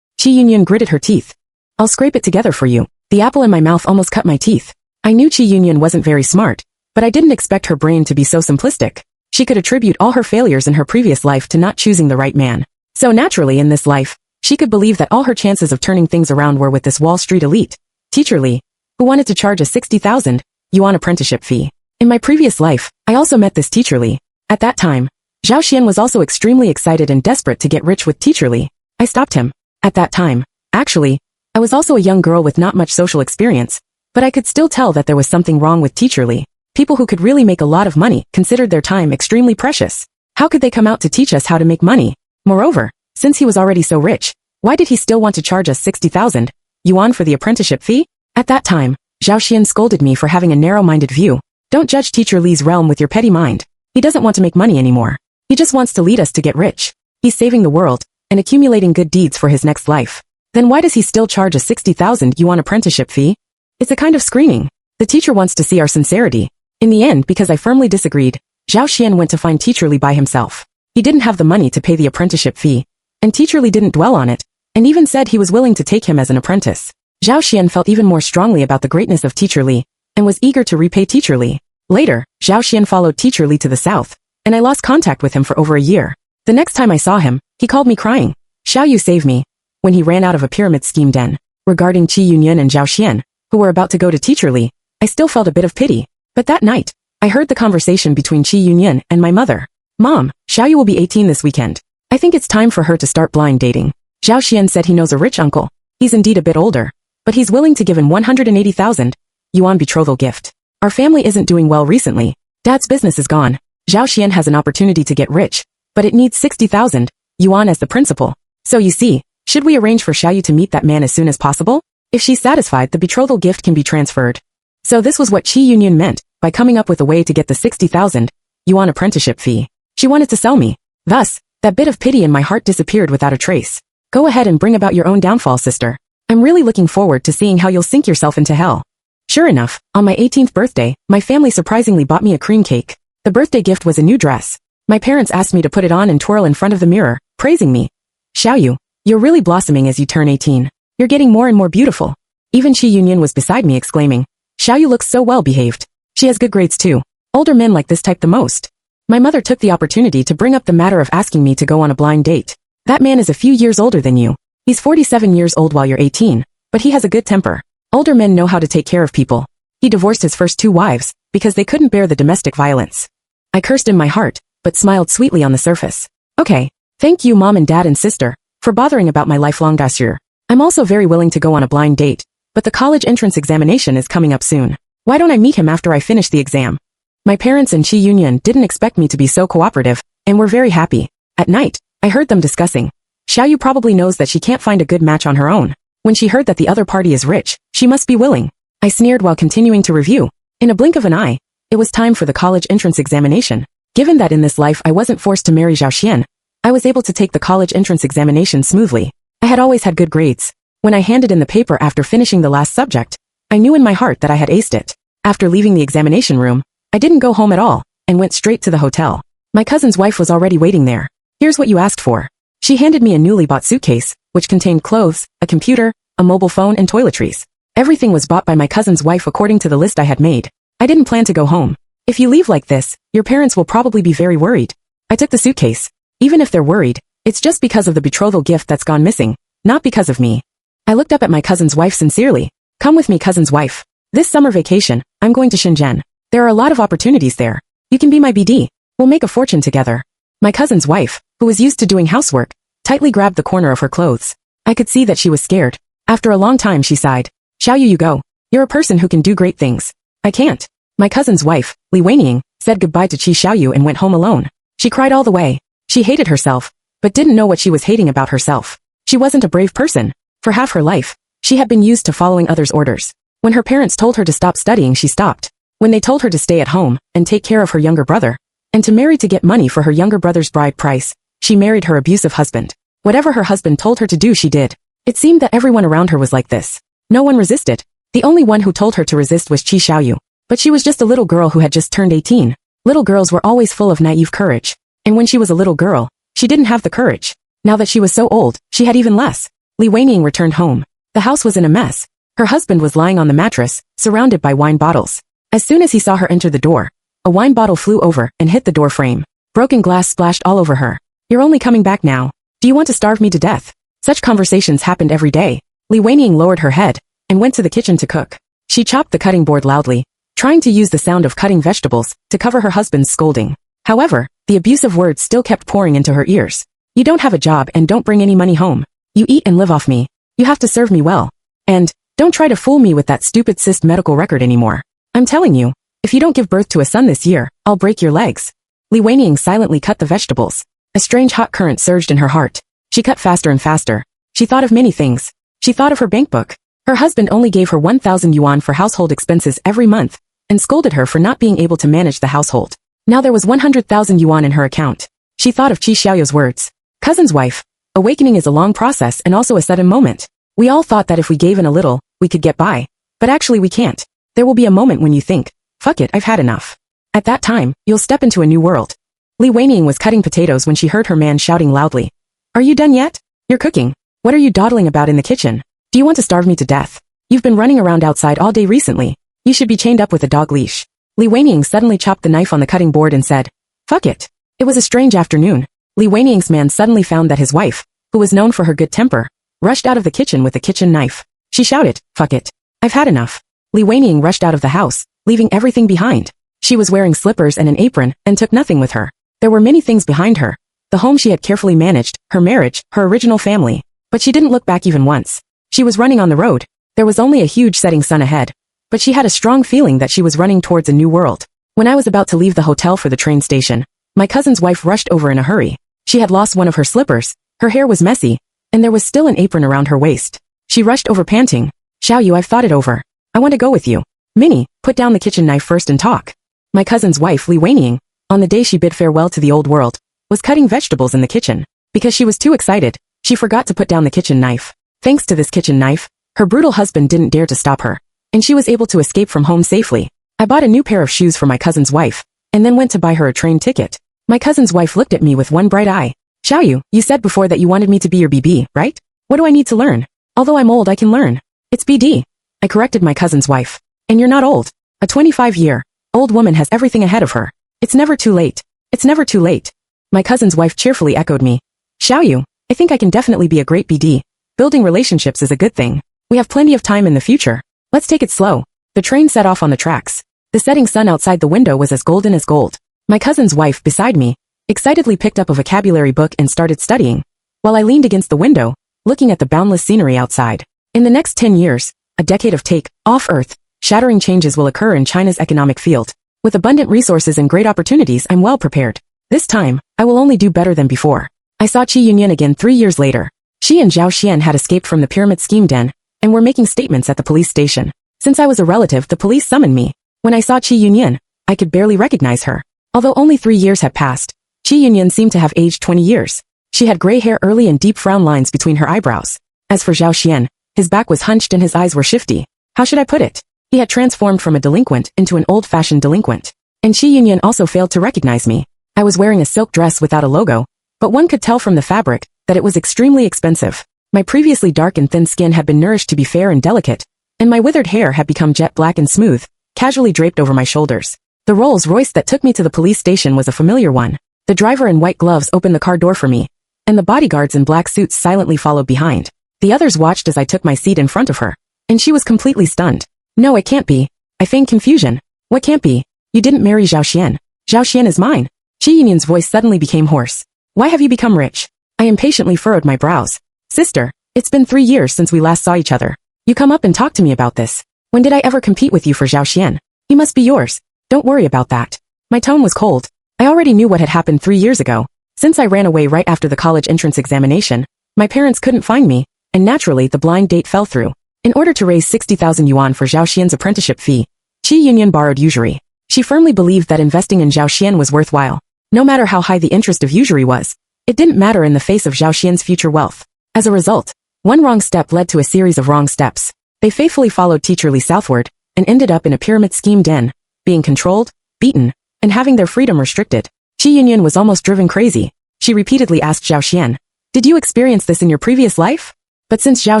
Qi Yunyan gritted her teeth. "I'll scrape it together for you." The apple in my mouth almost cut my teeth. I knew Qi Yunyan wasn't very smart, but I didn't expect her brain to be so simplistic. She could attribute all her failures in her previous life to not choosing the right man. So naturally in this life, she could believe that all her chances of turning things around were with this Wall Street elite, Teacher Li, who wanted to charge a 60,000 yuan apprenticeship fee. In my previous life, I also met this Teacher Li. At that time, Zhao Xian was also extremely excited and desperate to get rich with Teacher Li. I stopped him. At that time, actually, I was also a young girl with not much social experience, but I could still tell that there was something wrong with Teacher Li. People who could really make a lot of money considered their time extremely precious. How could they come out to teach us how to make money? Moreover, since he was already so rich, why did he still want to charge us 60,000 yuan for the apprenticeship fee? At that time, Zhao Xian scolded me for having a narrow-minded view. Don't judge Teacher Li's realm with your petty mind. He doesn't want to make money anymore. He just wants to lead us to get rich. He's saving the world and accumulating good deeds for his next life. Then why does he still charge a 60,000 yuan apprenticeship fee? It's a kind of screening. The teacher wants to see our sincerity. In the end, because I firmly disagreed, Zhao Xian went to find Teacher Li by himself. He didn't have the money to pay the apprenticeship fee, and Teacher Li didn't dwell on it, and even said he was willing to take him as an apprentice. Zhao Xian felt even more strongly about the greatness of Teacher Li, and was eager to repay Teacher Li. Later, Zhao Xian followed Teacher Li to the south, and I lost contact with him for over a year. The next time I saw him, he called me crying, "Xiao Yu, save me," when he ran out of a pyramid scheme den. Regarding Qi Yunyan and Zhao Xian, who were about to go to Teacher Li, I still felt a bit of pity. But that night, I heard the conversation between Qi Yunyan and my mother. "Mom, Xiao Yu will be 18 this weekend. I think it's time for her to start blind dating." Zhao Xian said he knows a rich uncle. He's indeed a bit older, but he's willing to give him 180,000 yuan betrothal gift. Our family isn't doing well recently. Dad's business is gone. Zhao Xian has an opportunity to get rich, but it needs 60,000 yuan as the principal. So you see, should we arrange for Xiao Yu to meet that man as soon as possible? If she's satisfied, the betrothal gift can be transferred. So this was what Qi Yunyan meant by coming up with a way to get the 60,000 yuan apprenticeship fee. She wanted to sell me. Thus, that bit of pity in my heart disappeared without a trace. Go ahead and bring about your own downfall, sister. I'm really looking forward to seeing how you'll sink yourself into hell. Sure enough, on my 18th birthday, my family surprisingly bought me a cream cake. The birthday gift was a new dress. My parents asked me to put it on and twirl in front of the mirror, praising me. "Xiao Yu, you're really blossoming as you turn 18. You're getting more and more beautiful." Even Qi Yunyan was beside me exclaiming, "Xiao Yu looks so well behaved. She has good grades too. Older men like this type the most." My mother took the opportunity to bring up the matter of asking me to go on a blind date. "That man is a few years older than you. He's 47 years old while you're 18, but he has a good temper. Older men know how to take care of people. He divorced his first 2 wives because they couldn't bear the domestic violence." I cursed in my heart, but smiled sweetly on the surface. "Okay, thank you mom and dad and sister for bothering about my lifelong dossier. I'm also very willing to go on a blind date, but the college entrance examination is coming up soon. Why don't I meet him after I finish the exam?" My parents and Qi Yunyan didn't expect me to be so cooperative, and were very happy. At night, I heard them discussing. "Xiao Yu probably knows that she can't find a good match on her own. When she heard that the other party is rich, she must be willing." I sneered while continuing to review. In a blink of an eye, it was time for the college entrance examination. Given that in this life I wasn't forced to marry Zhao Xian, I was able to take the college entrance examination smoothly. I had always had good grades. When I handed in the paper after finishing the last subject, I knew in my heart that I had aced it. After leaving the examination room, I didn't go home at all, and went straight to the hotel. My cousin's wife was already waiting there. "Here's what you asked for." She handed me a newly bought suitcase, which contained clothes, a computer, a mobile phone and toiletries. Everything was bought by my cousin's wife according to the list I had made. I didn't plan to go home. If you leave like this, your parents will probably be very worried. I took the suitcase. Even if they're worried, it's just because of the betrothal gift that's gone missing, not because of me. I looked up at my cousin's wife sincerely. "Come with me, cousin's wife. This summer vacation, I'm going to Shenzhen. There are a lot of opportunities there. You can be my BD. We'll make a fortune together." My cousin's wife, who was used to doing housework, tightly grabbed the corner of her clothes. I could see that she was scared. After a long time she sighed. "Xiao Yu, you go. You're a person who can do great things." "I can't." My cousin's wife, Li Weining, said goodbye to Qi Xiaoyu and went home alone. She cried all the way. She hated herself, but didn't know what she was hating about herself. She wasn't a brave person. For half her life, she had been used to following others' orders. When her parents told her to stop studying, she stopped. When they told her to stay at home and take care of her younger brother, and to marry to get money for her younger brother's bride price, she married her abusive husband. Whatever her husband told her to do, she did. It seemed that everyone around her was like this. No one resisted. The only one who told her to resist was Qi Xiaoyu. But she was just a little girl who had just turned 18. Little girls were always full of naive courage. And when she was a little girl, she didn't have the courage. Now that she was so old, she had even less. Li Weining returned home. The house was in a mess. Her husband was lying on the mattress, surrounded by wine bottles. As soon as he saw her enter the door, a wine bottle flew over and hit the door frame. Broken glass splashed all over her. "You're only coming back now. Do you want to starve me to death?" Such conversations happened every day. Li Weining lowered her head and went to the kitchen to cook. She chopped the cutting board loudly, trying to use the sound of cutting vegetables to cover her husband's scolding. However, the abusive words still kept pouring into her ears. "You don't have a job and don't bring any money home. You eat and live off me. You have to serve me well. And don't try to fool me with that stupid cyst medical record anymore. I'm telling you, if you don't give birth to a son this year, I'll break your legs." Li Weining silently cut the vegetables. A strange hot current surged in her heart. She cut faster and faster. She thought of many things. She thought of her bank book. Her husband only gave her 1,000 yuan for household expenses every month, and scolded her for not being able to manage the household. Now there was 100,000 yuan in her account. She thought of Qi Xiaoyu's words. Cousin's wife. Awakening is a long process and also a sudden moment. We all thought that if we gave in a little, we could get by. But actually we can't. There will be a moment when you think, fuck it, I've had enough. At that time, you'll step into a new world. Li Weining was cutting potatoes when she heard her man shouting loudly. Are you done yet? You're cooking. What are you dawdling about in the kitchen? Do you want to starve me to death? You've been running around outside all day recently. You should be chained up with a dog leash. Li Weining suddenly chopped the knife on the cutting board and said, fuck it. It was a strange afternoon. Li Weining's man suddenly found that his wife, who was known for her good temper, rushed out of the kitchen with a kitchen knife. She shouted, fuck it. I've had enough. Li Weining rushed out of the house, leaving everything behind. She was wearing slippers and an apron and took nothing with her. There were many things behind her. The home she had carefully managed, her marriage, her original family. But she didn't look back even once. She was running on the road. There was only a huge setting sun ahead. But she had a strong feeling that she was running towards a new world. When I was about to leave the hotel for the train station, my cousin's wife rushed over in a hurry. She had lost one of her slippers, her hair was messy, and there was still an apron around her waist. She rushed over panting. Xiaoyu, I've thought it over. I want to go with you. Minnie, put down the kitchen knife first and talk. My cousin's wife, Li Weining, on the day she bid farewell to the old world, was cutting vegetables in the kitchen. Because she was too excited, she forgot to put down the kitchen knife. Thanks to this kitchen knife, her brutal husband didn't dare to stop her, and she was able to escape from home safely. I bought a new pair of shoes for my cousin's wife, and then went to buy her a train ticket. My cousin's wife looked at me with one bright eye. Xiaoyu, you said before that you wanted me to be your BB, right? What do I need to learn? Although I'm old, I can learn. It's BD. I corrected my cousin's wife. And you're not old. A 25-year-old woman has everything ahead of her. It's never too late. It's never too late. My cousin's wife cheerfully echoed me. Xiaoyu, I think I can definitely be a great BD. Building relationships is a good thing. We have plenty of time in the future. Let's take it slow. The train set off on the tracks. The setting sun outside the window was as golden as gold. My cousin's wife, beside me, excitedly picked up a vocabulary book and started studying, while I leaned against the window, looking at the boundless scenery outside. In the next 10 years, a decade of take-off Earth, shattering changes will occur in China's economic field. With abundant resources and great opportunities, I'm well prepared. This time, I will only do better than before. I saw Qi Yunyan again 3 years later. She and Zhao Xian had escaped from the pyramid scheme den, and were making statements at the police station. Since I was a relative, the police summoned me. When I saw Qi Yunyan, I could barely recognize her. Although only 3 years had passed, Qi Yunyan seemed to have aged 20 years. She had gray hair early and deep frown lines between her eyebrows. As for Zhao Xian, his back was hunched and his eyes were shifty. How should I put it? He had transformed from a delinquent into an old-fashioned delinquent. And Qi Yunyan also failed to recognize me. I was wearing a silk dress without a logo, but one could tell from the fabric that it was extremely expensive. My previously dark and thin skin had been nourished to be fair and delicate, and my withered hair had become jet black and smooth, casually draped over my shoulders. The Rolls-Royce that took me to the police station was a familiar one. The driver in white gloves opened the car door for me, and the bodyguards in black suits silently followed behind. The others watched as I took my seat in front of her, and she was completely stunned. No, it can't be. I feigned confusion. What can't be? You didn't marry Zhao Xian. Zhao Xian is mine. Qi Yunyan's voice suddenly became hoarse. Why have you become rich? I impatiently furrowed my brows. Sister, it's been 3 years since we last saw each other. You come up and talk to me about this. When did I ever compete with you for Zhao Xian? He must be yours. Don't worry about that. My tone was cold. I already knew what had happened 3 years ago. Since I ran away right after the college entrance examination, my parents couldn't find me, and naturally the blind date fell through. In order to raise 60,000 yuan for Zhao Xian's apprenticeship fee, Qi Yunyan borrowed usury. She firmly believed that investing in Zhao Xian was worthwhile. No matter how high the interest of usury was, it didn't matter in the face of Zhao Xian's future wealth. As a result, one wrong step led to a series of wrong steps. They faithfully followed Teacher Li southward, and ended up in a pyramid scheme den, being controlled, beaten, and having their freedom restricted. Qi Yunyan was almost driven crazy. She repeatedly asked Zhao Xian, "Did you experience this in your previous life?" But since Zhao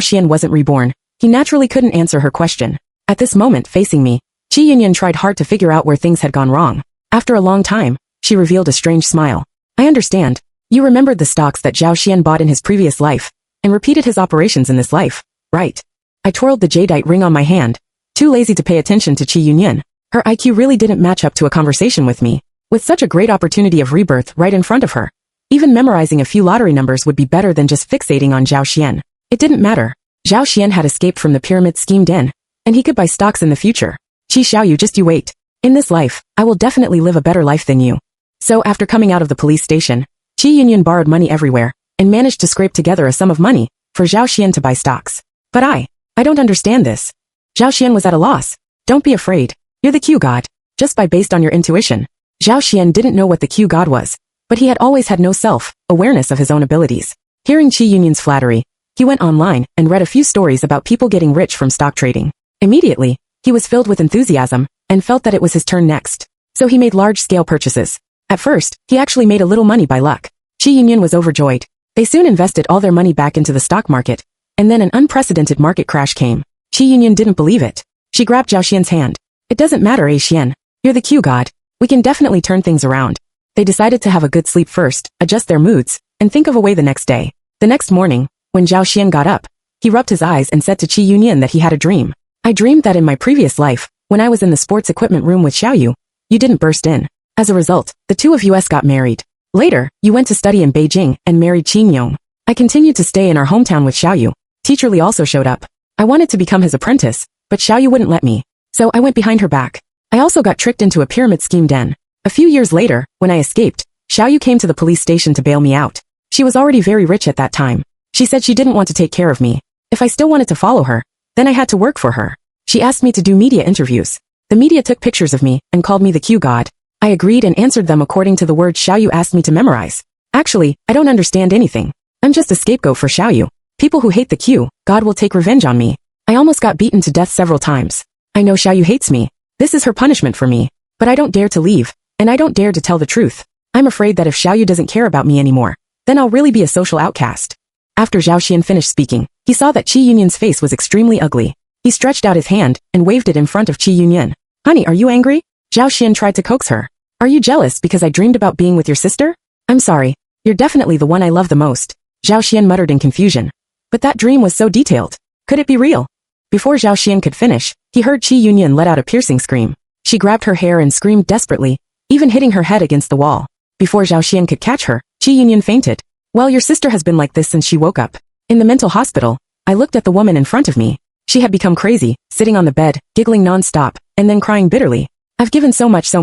Xian wasn't reborn, he naturally couldn't answer her question. At this moment, facing me, Qi Yunyan tried hard to figure out where things had gone wrong. After a long time, she revealed a strange smile. "I understand. You remembered the stocks that Zhao Xian bought in his previous life, and repeated his operations in this life, right?" I twirled the jadeite ring on my hand, too lazy to pay attention to Qi Yunyan. Her IQ really didn't match up to a conversation with me, with such a great opportunity of rebirth right in front of her. Even memorizing a few lottery numbers would be better than just fixating on Zhao Xian. It didn't matter. Zhao Xian had escaped from the pyramid scheme den, and he could buy stocks in the future. Qi Xiaoyu, just you wait. In this life, I will definitely live a better life than you. So after coming out of the police station, Qi Yunyan borrowed money everywhere and managed to scrape together a sum of money for Zhao Xian to buy stocks. But I don't understand this. Zhao Xian was at a loss. Don't be afraid. You're the Q god. Just by based on your intuition. Zhao Xian didn't know what the Q god was, but he had always had no self-awareness of his own abilities. Hearing Qi Yunyan's flattery, he went online and read a few stories about people getting rich from stock trading. Immediately, he was filled with enthusiasm and felt that it was his turn next. So he made large-scale purchases. At first, he actually made a little money by luck. Qi Yunyan was overjoyed. They soon invested all their money back into the stock market, and then an unprecedented market crash came. Qi Yunyan didn't believe it. She grabbed Zhao Xian's hand. It doesn't matter, Xian. You're the Q god. We can definitely turn things around. They decided to have a good sleep first, adjust their moods, and think of a way the next day. The next morning, when Zhao Xian got up, he rubbed his eyes and said to Qi Yunyan that he had a dream. I dreamed that in my previous life, when I was in the sports equipment room with Xiaoyu, you didn't burst in. As a result, the two of us got married. Later, you went to study in Beijing and married Qin Yong. I continued to stay in our hometown with Xiaoyu. Teacher Li also showed up. I wanted to become his apprentice, but Xiaoyu wouldn't let me. So I went behind her back. I also got tricked into a pyramid scheme den. A few years later, when I escaped, Xiaoyu came to the police station to bail me out. She was already very rich at that time. She said she didn't want to take care of me. If I still wanted to follow her, then I had to work for her. She asked me to do media interviews. The media took pictures of me and called me the Q god. I agreed and answered them according to the words Xiaoyu asked me to memorize. Actually, I don't understand anything. I'm just a scapegoat for Xiaoyu. People who hate the Q god will take revenge on me. I almost got beaten to death several times. I know Xiaoyu hates me. This is her punishment for me. But I don't dare to leave, and I don't dare to tell the truth. I'm afraid that if Xiaoyu doesn't care about me anymore, then I'll really be a social outcast. After Zhao Xian finished speaking, he saw that Qi Yunyan's face was extremely ugly. He stretched out his hand and waved it in front of Qi Yunyan. Honey, are you angry? Zhao Xian tried to coax her. Are you jealous because I dreamed about being with your sister? I'm sorry. You're definitely the one I love the most. Zhao Xian muttered in confusion. But that dream was so detailed. Could it be real? Before Zhao Xian could finish, he heard Qi Yunyan let out a piercing scream. She grabbed her hair and screamed desperately, even hitting her head against the wall. Before Zhao Xian could catch her, Qi Yunyan fainted. Well, your sister has been like this since she woke up. In the mental hospital, I looked at the woman in front of me. She had become crazy, sitting on the bed, giggling non-stop, and then crying bitterly. I've given so much.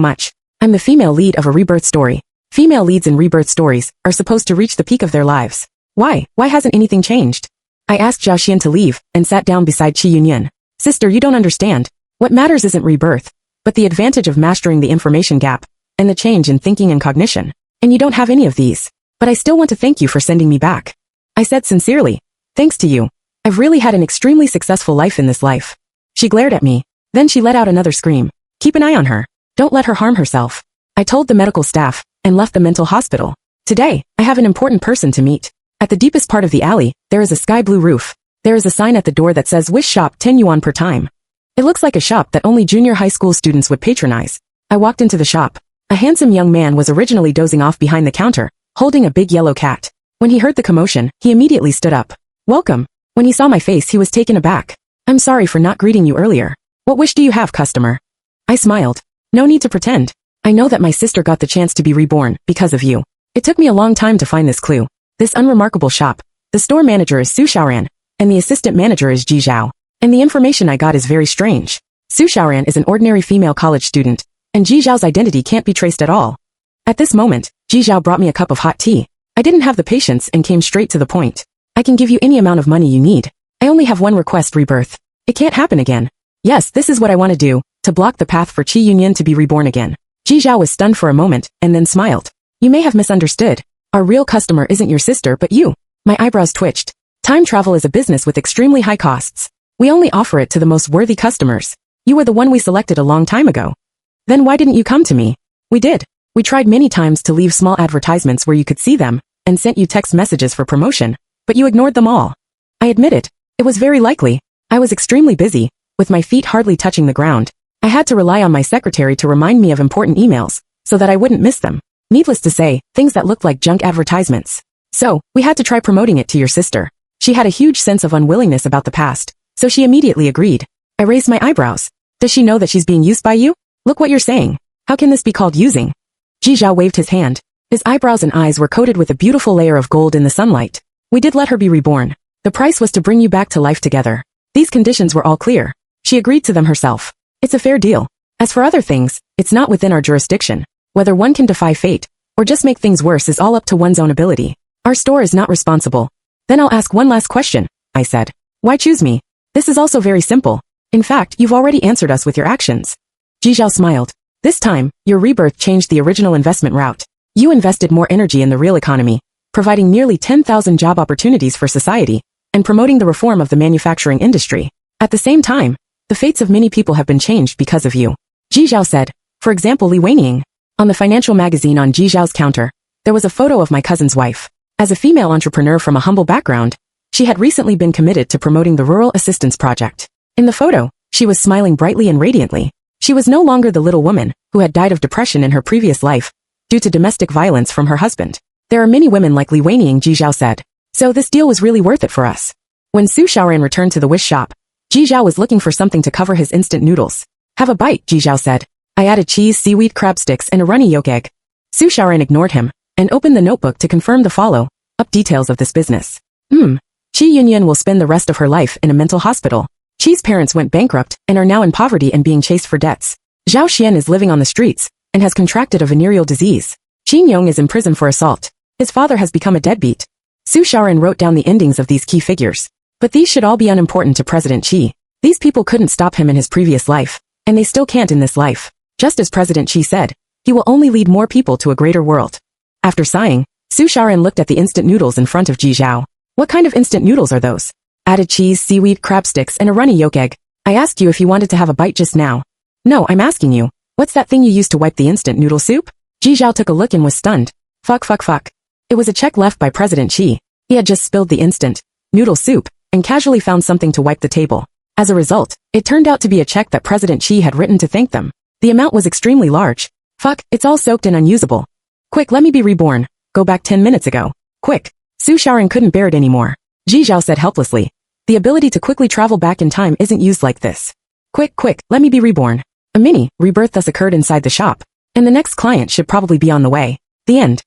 I'm the female lead of a rebirth story. Female leads in rebirth stories are supposed to reach the peak of their lives. Why hasn't anything changed? I asked Zhao Xian to leave and sat down beside Qi Yunyan. Sister, you don't understand. What matters isn't rebirth, but the advantage of mastering the information gap and the change in thinking and cognition. And you don't have any of these. But I still want to thank you for sending me back. I said sincerely. Thanks to you. I've really had an extremely successful life in this life. She glared at me. Then she let out another scream. Keep an eye on her. Don't let her harm herself. I told the medical staff and left the mental hospital. Today, I have an important person to meet. At the deepest part of the alley, there is a sky blue roof. There is a sign at the door that says Wish Shop 10 yuan per time. It looks like a shop that only junior high school students would patronize. I walked into the shop. A handsome young man was originally dozing off behind the counter, holding a big yellow cat. When he heard the commotion, he immediately stood up. Welcome. When he saw my face, he was taken aback. I'm sorry for not greeting you earlier. What wish do you have, customer? I smiled. No need to pretend. I know that my sister got the chance to be reborn because of you. It took me a long time to find this clue. This unremarkable shop. The store manager is Su Xiaoran, and the assistant manager is Ji Zhao. And the information I got is very strange. Su Xiaoran is an ordinary female college student, and Ji Zhao's identity can't be traced at all. At this moment, Ji Zhao brought me a cup of hot tea. I didn't have the patience and came straight to the point. I can give you any amount of money you need. I only have one request, rebirth. It can't happen again. Yes, this is what I want to do, to block the path for Qi Yunyan to be reborn again. Ji Zhao was stunned for a moment, and then smiled. You may have misunderstood. Our real customer isn't your sister but you. My eyebrows twitched. Time travel is a business with extremely high costs. We only offer it to the most worthy customers. You were the one we selected a long time ago. Then why didn't you come to me? We did. We tried many times to leave small advertisements where you could see them, and sent you text messages for promotion, but you ignored them all. I admit it. It was very likely. I was extremely busy, with my feet hardly touching the ground. I had to rely on my secretary to remind me of important emails, so that I wouldn't miss them. Needless to say, things that looked like junk advertisements. So, we had to try promoting it to your sister. She had a huge sense of unwillingness about the past, so she immediately agreed. I raised my eyebrows. Does she know that she's being used by you? Look what you're saying. How can this be called using? Ji Zhao waved his hand. His eyebrows and eyes were coated with a beautiful layer of gold in the sunlight. We did let her be reborn. The price was to bring you back to life together. These conditions were all clear. She agreed to them herself. It's a fair deal. As for other things, it's not within our jurisdiction. Whether one can defy fate, or just make things worse is all up to one's own ability. Our store is not responsible. Then I'll ask one last question, I said. Why choose me? This is also very simple. In fact, you've already answered us with your actions. Ji Zhao smiled. This time, your rebirth changed the original investment route. You invested more energy in the real economy, providing nearly 10,000 job opportunities for society, and promoting the reform of the manufacturing industry. At the same time, the fates of many people have been changed because of you. Ji Zhao said. For example, Li Weining. On the financial magazine on Ji Zhao's counter, there was a photo of my cousin's wife. As a female entrepreneur from a humble background, she had recently been committed to promoting the Rural Assistance Project. In the photo, she was smiling brightly and radiantly. She was no longer the little woman who had died of depression in her previous life due to domestic violence from her husband. There are many women like Li Weining, Ji Zhao said. So this deal was really worth it for us. When Su Xiaoran returned to the wish shop, Ji Zhao was looking for something to cover his instant noodles. Have a bite, Ji Zhao said. I added cheese, seaweed, crab sticks, and a runny yolk egg. Su Xiaoran ignored him and opened the notebook to confirm the follow-up details of this business. Qi Yunyun will spend the rest of her life in a mental hospital. Qi's parents went bankrupt and are now in poverty and being chased for debts. Zhao Xian is living on the streets and has contracted a venereal disease. Qin Yong is in prison for assault. His father has become a deadbeat. Su Xiaoran wrote down the endings of these key figures. But these should all be unimportant to President Qi. These people couldn't stop him in his previous life, and they still can't in this life. Just as President Qi said, he will only lead more people to a greater world. After sighing, Su Xiaoran looked at the instant noodles in front of Ji Zhao. What kind of instant noodles are those? Added cheese, seaweed, crab sticks, and a runny yolk egg. I asked you if you wanted to have a bite just now. No, I'm asking you, what's that thing you used to wipe the instant noodle soup? Ji Zhao took a look and was stunned. Fuck. It was a check left by President Qi. He had just spilled the instant noodle soup and casually found something to wipe the table. As a result, it turned out to be a check that President Qi had written to thank them. The amount was extremely large. Fuck, it's all soaked and unusable. Quick, let me be reborn. Go back 10 minutes ago. Quick. Su Xiaoran couldn't bear it anymore. Ji Zhao said helplessly. The ability to quickly travel back in time isn't used like this. Quick, let me be reborn. A mini rebirth thus occurred inside the shop, and the next client should probably be on the way. The end.